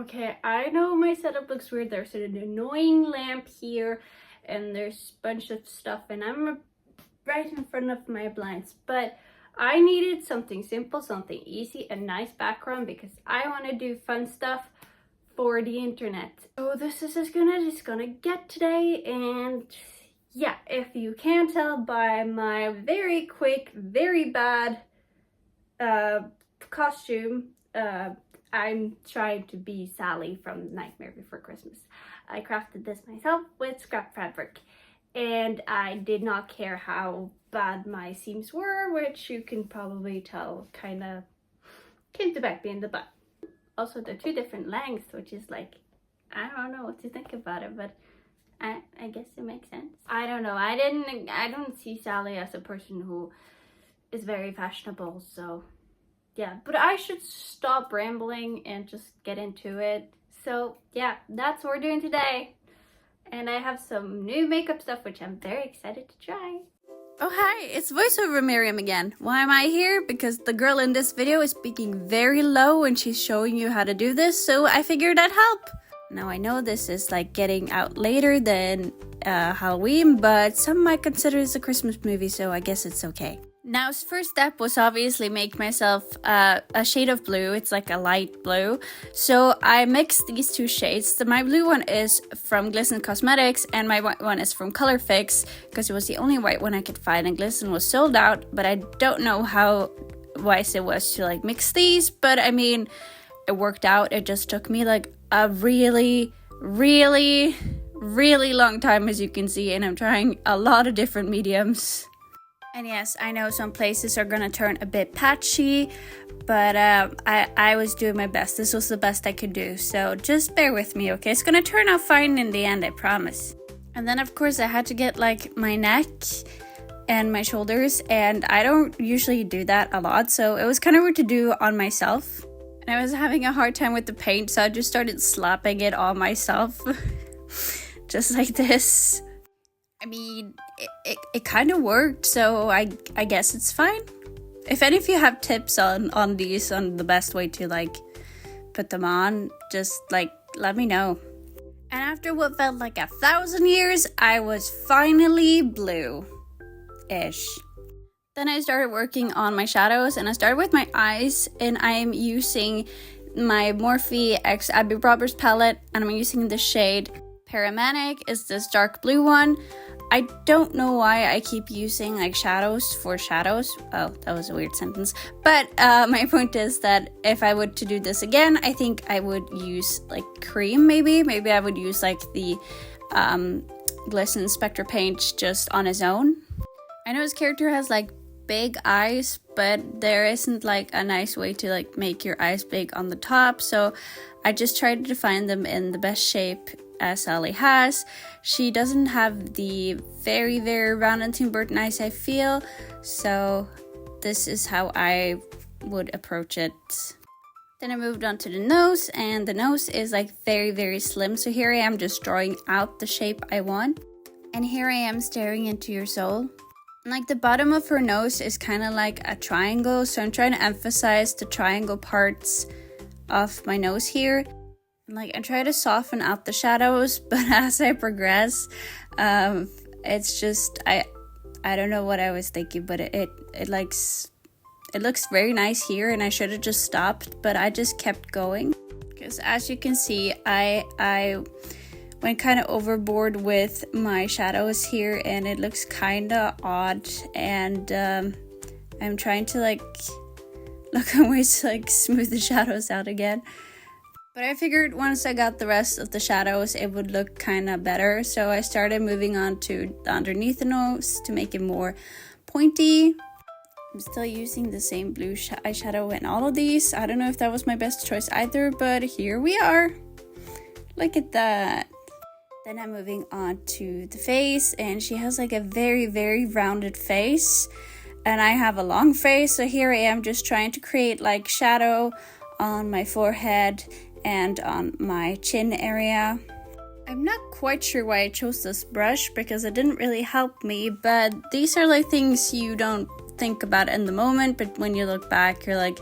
Okay, I know my setup looks weird. There's an annoying lamp here and there's a bunch of stuff and I'm right in front of my blinds, but I needed something simple, something easy, a nice background because I want to do fun stuff for the internet. So this is as good as it's gonna get today, and yeah, if you can't tell by my very quick, very bad costume, I'm trying to be Sally from Nightmare Before Christmas. I crafted this myself with scrap fabric, and I did not care how bad my seams were, which you can probably tell kind of came to bite me in the butt. Also, they're two different lengths, which is like, I don't know what to think about it, but I guess it makes sense. I don't know. I don't see Sally as a person who is very fashionable, so yeah, but I should stop rambling and just get into it. So yeah, that's what we're doing today. And I have some new makeup stuff, which I'm very excited to try. Oh hi, it's voiceover Miriam again. Why am I here? Because the girl in this video is speaking very low and she's showing you how to do this, so I figured I'd help. Now I know this is like getting out later than Halloween, but some might consider this a Christmas movie, so I guess it's okay. Now, first step was obviously make myself a shade of blue. It's like a light blue. So I mixed these two shades. My blue one is from Glisten Cosmetics and my white one is from Color Fix because it was the only white one I could find, and Glisten was sold out, but I don't know how wise it was to like mix these, but I mean, it worked out. It just took me like a really long time, as you can see, and I'm trying a lot of different mediums. And yes, I know some places are gonna turn a bit patchy, but I was doing my best. This was the best I could do, so just bear with me, okay? It's gonna turn out fine in the end, I promise. And then of course I had to get like my neck and my shoulders, and I don't usually do that a lot, so it was kind of weird to do on myself. And I was having a hard time with the paint, so I just started slapping it on myself. Just like this. I mean, it kind of worked, so I guess it's fine. If any of you have tips on these, on the best way to like put them on, just like let me know. And after what felt like 1,000 years, I was finally blue-ish. Then I started working on my shadows, and I started with my eyes, and I'm using my Morphe X Abby Roberts palette, and I'm using the shade Paramanic. Is this dark blue one. I don't know why I keep using like shadows for shadows. Oh, that was a weird sentence. But my point is that if I were to do this again, I think I would use like cream maybe. Maybe I would use like the Glisten Spectra paint just on its own. I know his character has like big eyes, but there isn't like a nice way to like make your eyes big on the top. So I just tried to find them in the best shape as Sally has. She doesn't have the very round and Tim Burton eyes, I feel, so this is how I would approach it. Then I moved on to the nose, and the nose is like very slim, so here I am just drawing out the shape I want, and here I am staring into your soul. And like the bottom of her nose is kind of like a triangle, so I'm trying to emphasize the triangle parts of my nose here. Like I try to soften out the shadows, but as I progress, it's just I don't know what I was thinking, but it looks very nice here, and I should have just stopped, but I just kept going because as you can see, I went kind of overboard with my shadows here, and it looks kind of odd, and I'm trying to like look at ways to like smooth the shadows out again. But I figured once I got the rest of the shadows, it would look kind of better. So I started moving on to the underneath the nose to make it more pointy. I'm still using the same blue eyeshadow in all of these. I don't know if that was my best choice either, but here we are. Look at that. Then I'm moving on to the face, and she has like a very rounded face. And I have a long face, so here I am just trying to create like shadow on my forehead and on my chin area. I'm not quite sure why I chose this brush because it didn't really help me, but these are like things you don't think about in the moment, but when you look back, you're like,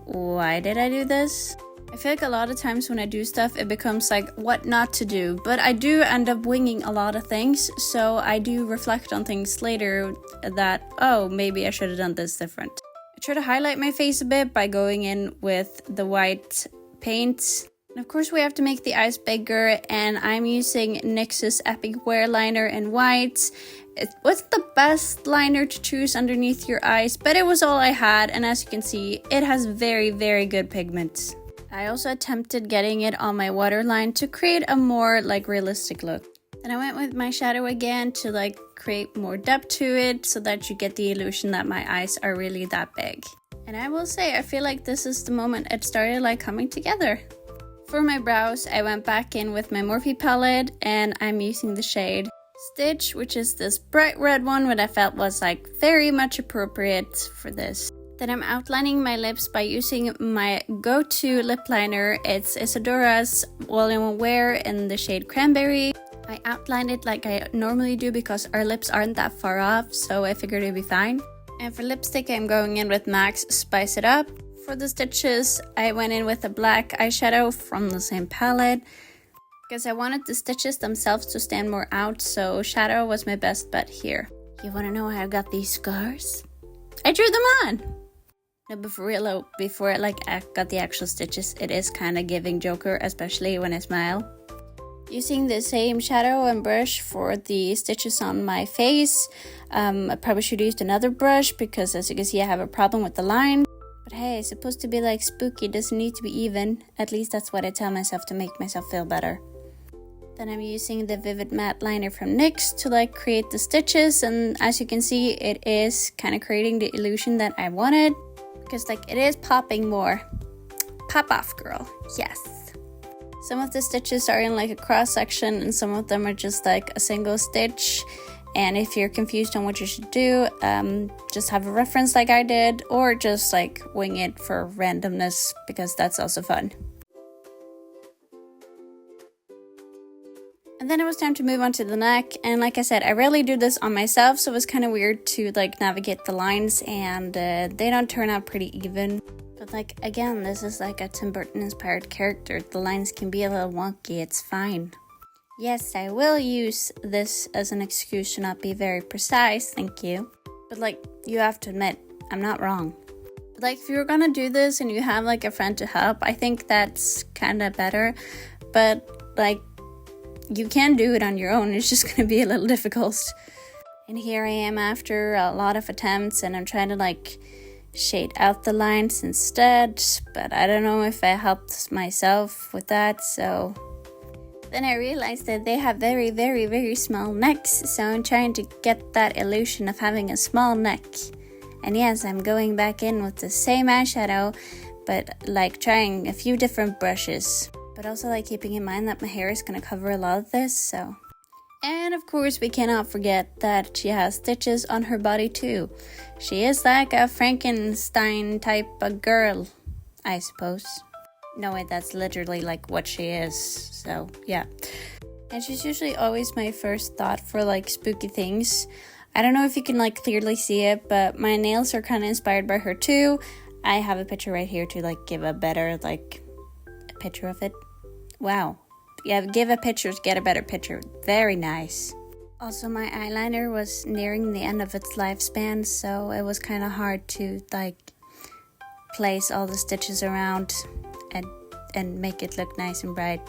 why did I do this? I feel like a lot of times when I do stuff, it becomes like what not to do. But I do end up winging a lot of things, so I do reflect on things later that, oh, maybe I should have done this different. I try to highlight my face a bit by going in with the white paint. And of course we have to make the eyes bigger, and I'm using NYX's Epic Wear Liner in white. It wasn't the best liner to choose underneath your eyes, but it was all I had, and as you can see, it has very, very good pigments. I also attempted getting it on my waterline to create a more like realistic look. Then I went with my shadow again to like create more depth to it so that you get the illusion that my eyes are really that big. And I will say, I feel like this is the moment it started like coming together. For my brows, I went back in with my Morphe palette and I'm using the shade Stitch, which is this bright red one, what I felt was like very much appropriate for this. Then I'm outlining my lips by using my go-to lip liner. It's Isadora's All-in-One Wear in the shade Cranberry. I outlined it like I normally do because our lips aren't that far off, so I figured it'd be fine. And for lipstick, I'm going in with MAC's Spice It Up. For the stitches, I went in with a black eyeshadow from the same palette because I wanted the stitches themselves to stand more out, so shadow was my best bet here. You wanna know how I got these scars? I drew them on! No, but for real, before I got the actual stitches, it is kind of giving Joker, especially when I smile. Using the same shadow and brush for the stitches on my face. I probably should have used another brush because as you can see I have a problem with the line. But hey, it's supposed to be like spooky, it doesn't need to be even. At least that's what I tell myself to make myself feel better. Then I'm using the Vivid Matte Liner from NYX to like create the stitches, and as you can see it is kind of creating the illusion that I wanted. Because like it is popping more. Pop off, girl. Yes. Some of the stitches are in like a cross section and some of them are just like a single stitch. And if you're confused on what you should do, just have a reference like I did, or just like wing it for randomness because that's also fun. And then it was time to move on to the neck, and like I said, I rarely do this on myself, so it was kind of weird to like navigate the lines, and they don't turn out pretty even. But like again, this is like a Tim Burton inspired character. The lines can be a little wonky, it's fine. Yes, I will use this as an excuse to not be very precise, thank you. But like, you have to admit, I'm not wrong. But like, if you're gonna do this and you have like a friend to help, I think that's kind of better. But like, you can do it on your own, it's just gonna be a little difficult. And here I am after a lot of attempts and I'm trying to like shade out the lines instead, but I don't know if I helped myself with that, so. Then I realized that they have very, very, very small necks, so I'm trying to get that illusion of having a small neck. And yes, I'm going back in with the same eyeshadow, but like trying a few different brushes. But also like keeping in mind that my hair is going to cover a lot of this, so. And of course we cannot forget that she has stitches on her body too. She is like a Frankenstein type of girl, I suppose. No, wait, that's literally like what she is, so yeah. And she's usually always my first thought for like spooky things. I don't know if you can like clearly see it, but my nails are kind of inspired by her too. I have a picture right here to like give a better like a picture of it. Wow. Yeah, give a picture to get a better picture. Very nice. Also, my eyeliner was nearing the end of its lifespan, so it was kind of hard to like place all the stitches around and make it look nice and bright.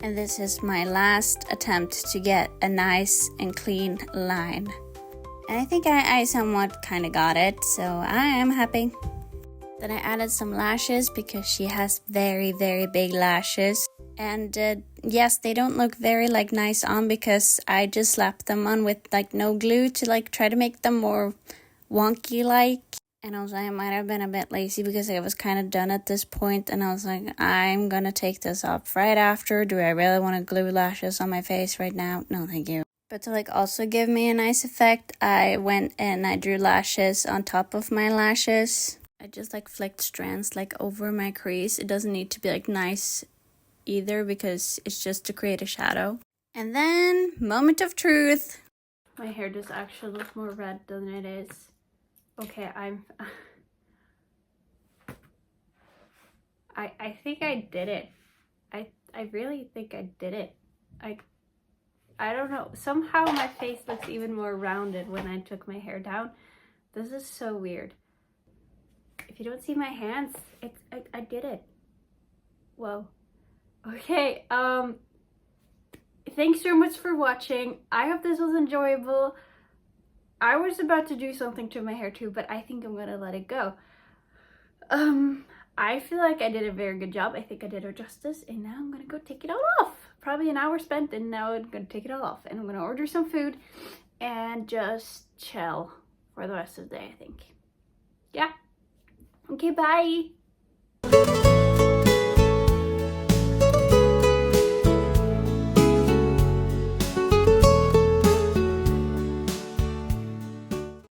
And this is my last attempt to get a nice and clean line. And I think I somewhat kind of got it, so I am happy. Then I added some lashes because she has very, very big lashes. And yes, they don't look very like nice on because I just slapped them on with like no glue to like try to make them more wonky like. And also I might have been a bit lazy because I was kind of done at this point, and I was like, I'm gonna take this off right after. Do I really want to glue lashes on my face right now? No, thank you. But to like also give me a nice effect, I went and I drew lashes on top of my lashes. I just like flicked strands like over my crease. It doesn't need to be like nice either because it's just to create a shadow. And then, moment of truth. My hair does actually look more red than it is. Okay, I think I did it. I really think I did it. I don't know. Somehow my face looks even more rounded when I took my hair down. This is so weird. If you don't see my hands, I did it. Whoa. Okay, thanks so much for watching. I hope this was enjoyable. I was about to do something to my hair too, but I think I'm gonna let it go. I feel like I did a very good job. I think I did her justice, and now I'm gonna go take it all off. Probably an hour spent, and now I'm gonna take it all off, and I'm gonna order some food and just chill for the rest of the day, I think. Yeah. Okay, bye.